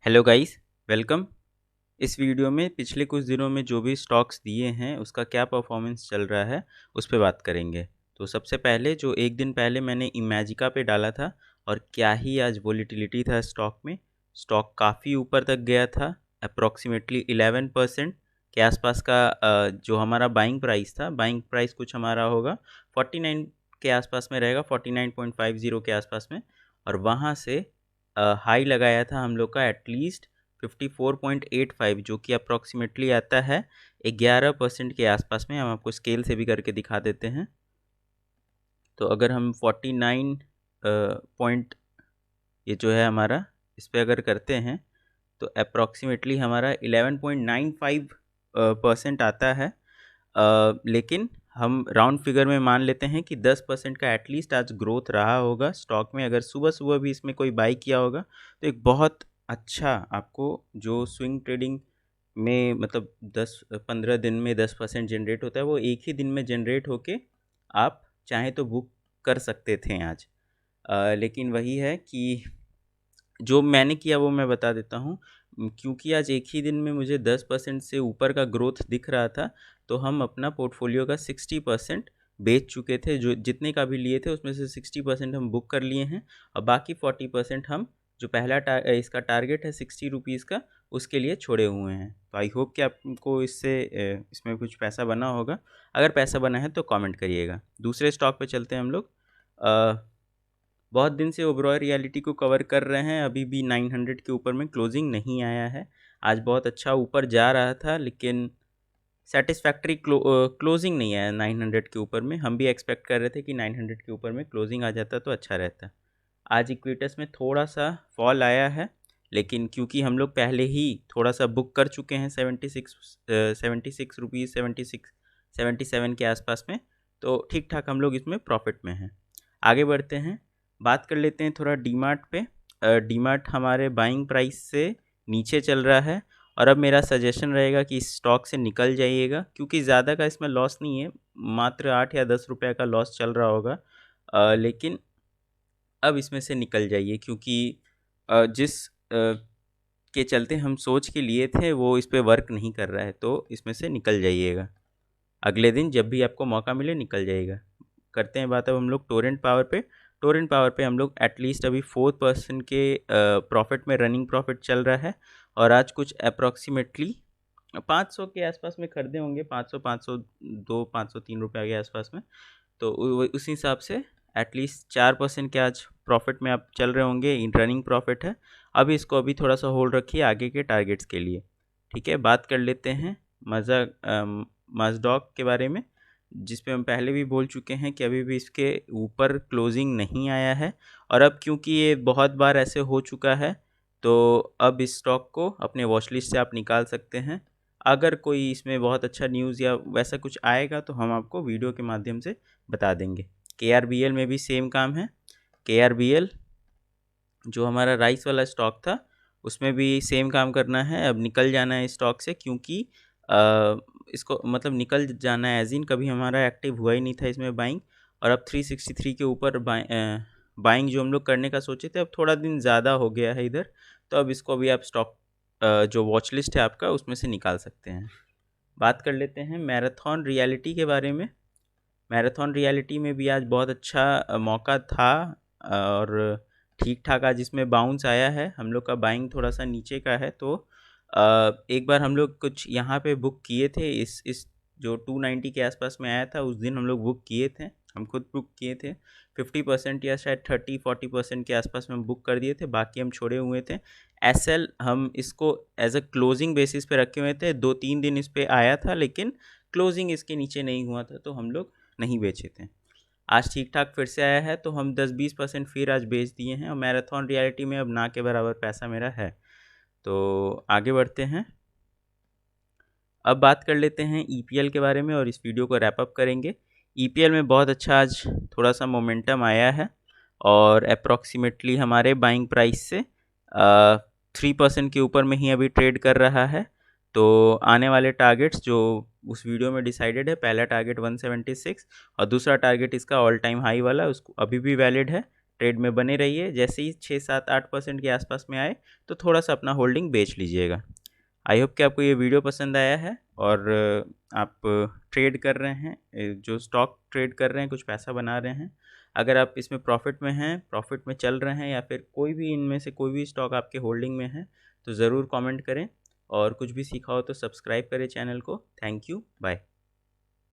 Hello guys, welcome. इस video में पिछले कुछ दिनों में जो भी स्टॉक्स दिए हैं उसका क्या परफॉर्मेंस चल रहा है उस पे बात करेंगे। तो सबसे पहले जो एक दिन पहले मैंने इमेजिका पे डाला था और क्या ही आज वोलेटिलिटी था स्टॉक में। स्टॉक काफ़ी ऊपर तक गया था, अप्रॉक्सीमेटली 11% के आसपास का। जो हमारा बाइंग प्राइस था, बाइंग प्राइस कुछ हमारा होगा 49 के आसपास में रहेगा, 49.50 के आसपास में। और वहाँ से हाई लगाया था हम लोग का एटलीस्ट 54.85, जो कि अप्रॉक्सीमेटली आता है 11% के आसपास में। हम आपको स्केल से भी करके दिखा देते हैं। तो अगर हम 49 पॉइंट, ये जो है हमारा, इस पे अगर करते हैं तो अप्रॉक्सीमेटली हमारा 11.95% आता है। लेकिन हम राउंड फिगर में मान लेते हैं कि 10% का एटलीस्ट आज ग्रोथ रहा होगा स्टॉक में। अगर सुबह सुबह भी इसमें कोई बाई किया होगा तो एक बहुत अच्छा, आपको जो स्विंग ट्रेडिंग में मतलब 10-15 दिन में 10% जनरेट होता है, वो एक ही दिन में जनरेट होके आप चाहें तो बुक कर सकते थे आज। लेकिन वही है कि जो मैंने किया वो मैं बता देता हूँ। क्योंकि आज एक ही दिन में मुझे 10% से ऊपर का ग्रोथ दिख रहा था, तो हम अपना पोर्टफोलियो का 60% बेच चुके थे। जो जितने का भी लिए थे उसमें से 60% हम बुक कर लिए हैं, और बाकी 40% हम, जो पहला इसका टारगेट है 60 रुपीज़ का, उसके लिए छोड़े हुए हैं। तो आई होप कि आपको इससे इसमें कुछ पैसा बना होगा। अगर पैसा बना है तो कमेंट करिएगा। दूसरे स्टॉक पे चलते हैं हम लोग। बहुत दिन से ओबरॉय रियलिटी को कवर कर रहे हैं, अभी भी 900 के ऊपर में क्लोजिंग नहीं आया है। आज बहुत अच्छा ऊपर जा रहा था, लेकिन सेटिस्फैक्ट्री क्लोजिंग नहीं आया 900 के ऊपर में। हम भी एक्सपेक्ट कर रहे थे कि 900 के ऊपर में क्लोजिंग आ जाता तो अच्छा रहता। आज इक्विटस में थोड़ा सा फॉल आया है, लेकिन क्योंकि हम लोग पहले ही थोड़ा सा बुक कर चुके हैं 76 रुपीज़, 77 के आसपास में, तो ठीक ठाक हम लोग इसमें प्रॉफिट में हैं। आगे बढ़ते हैं, बात कर लेते हैं थोड़ा डीमार्ट पे। डीमार्ट हमारे बाइंग प्राइस से नीचे चल रहा है, और अब मेरा सजेशन रहेगा कि इस स्टॉक से निकल जाइएगा, क्योंकि ज़्यादा का इसमें लॉस नहीं है, मात्र 8 या 10 रुपये का लॉस चल रहा होगा। लेकिन अब इसमें से निकल जाइए, क्योंकि जिस के चलते हम सोच के लिए थे वो इस पे वर्क नहीं कर रहा है, तो इसमें से निकल जाइएगा। अगले दिन जब भी आपको मौका मिले निकल जाइएगा। करते हैं बात अब हम लोग टोरेंट पावर पे। टोरेंट पावर पे हम लोग एटलीस्ट अभी 4% के प्रॉफिट में, रनिंग प्रॉफिट चल रहा है। और आज कुछ अप्रॉक्सीमेटली 500 के आसपास में खरीदे होंगे, 500, 502, 503 रुपये के आसपास में। तो उस हिसाब से एटलीस्ट 4% के आज प्रॉफिट में आप चल रहे होंगे, इन रनिंग प्रॉफिट है। अभी इसको अभी थोड़ा सा होल्ड रखिए आगे के टारगेट्स के लिए। ठीक है, बात कर लेते हैं मज़डॉक के बारे में, जिस पे हम पहले भी बोल चुके हैं कि अभी भी इसके ऊपर क्लोजिंग नहीं आया है। और अब क्योंकि ये बहुत बार ऐसे हो चुका है, तो अब इस स्टॉक को अपने वॉच लिस्ट से आप निकाल सकते हैं। अगर कोई इसमें बहुत अच्छा न्यूज़ या वैसा कुछ आएगा तो हम आपको वीडियो के माध्यम से बता देंगे। KRBL में भी सेम काम है। KRBL जो हमारा राइस वाला स्टॉक था, उसमें भी सेम काम करना है। अब निकल जाना है स्टॉक से, क्योंकि इसको मतलब निकल जाना है एज इन, कभी हमारा एक्टिव हुआ ही नहीं था इसमें बाइंग। और अब 363 के ऊपर बाइंग जो हम लोग करने का सोचे थे, अब थोड़ा दिन ज़्यादा हो गया है इधर, तो अब इसको भी आप स्टॉक जो वॉच लिस्ट है आपका उसमें से निकाल सकते हैं। बात कर लेते हैं मैराथन रियलिटी के बारे में। मैराथन रियलिटी में भी आज बहुत अच्छा मौका था, और ठीक ठाक आज इसमें बाउंस आया है। हम लोग का बाइंग थोड़ा सा नीचे का है, तो एक बार हम लोग कुछ यहाँ पे बुक किए थे, इस जो 290 के आसपास में आया था, उस दिन हम लोग बुक किए थे, हम खुद बुक किए थे। 50% या शायद 30-40% के आसपास में बुक कर दिए थे, बाकी हम छोड़े हुए थे। SL हम इसको एज अ क्लोजिंग बेसिस पे रखे हुए थे, 2-3 दिन इस पर आया था, लेकिन क्लोजिंग इसके नीचे नहीं हुआ था, तो हम लोग नहीं बेचे थे। आज ठीक ठाक फिर से आया है, तो हम 10-20% फिर आज बेच दिए हैं, और मैराथन रियलिटी में अब ना के बराबर पैसा मेरा है। तो आगे बढ़ते हैं, अब बात कर लेते हैं EPL के बारे में, और इस वीडियो को रैप अप करेंगे। EPL में बहुत अच्छा आज थोड़ा सा मोमेंटम आया है, और अप्रॉक्सीमेटली हमारे बाइंग प्राइस से 3% के ऊपर में ही अभी ट्रेड कर रहा है। तो आने वाले टारगेट्स जो उस वीडियो में डिसाइडेड है, पहला टारगेट 176, और दूसरा टारगेट इसका ऑल टाइम हाई वाला, उसको अभी भी वैलिड है, ट्रेड में बने रहिए। जैसे ही 6, 7, 8% के आसपास में आए तो थोड़ा सा अपना होल्डिंग बेच लीजिएगा। आई होप कि आपको ये वीडियो पसंद आया है और आप ट्रेड कर रहे हैं, जो स्टॉक ट्रेड कर रहे हैं, कुछ पैसा बना रहे हैं। अगर आप इसमें प्रॉफिट में हैं, प्रॉफिट में चल रहे हैं, या फिर कोई भी इनमें से कोई भी स्टॉक आपके होल्डिंग में है, तो ज़रूर कमेंट करें। और कुछ भी सीखा हो तो सब्सक्राइब करें चैनल को। Thank you, bye.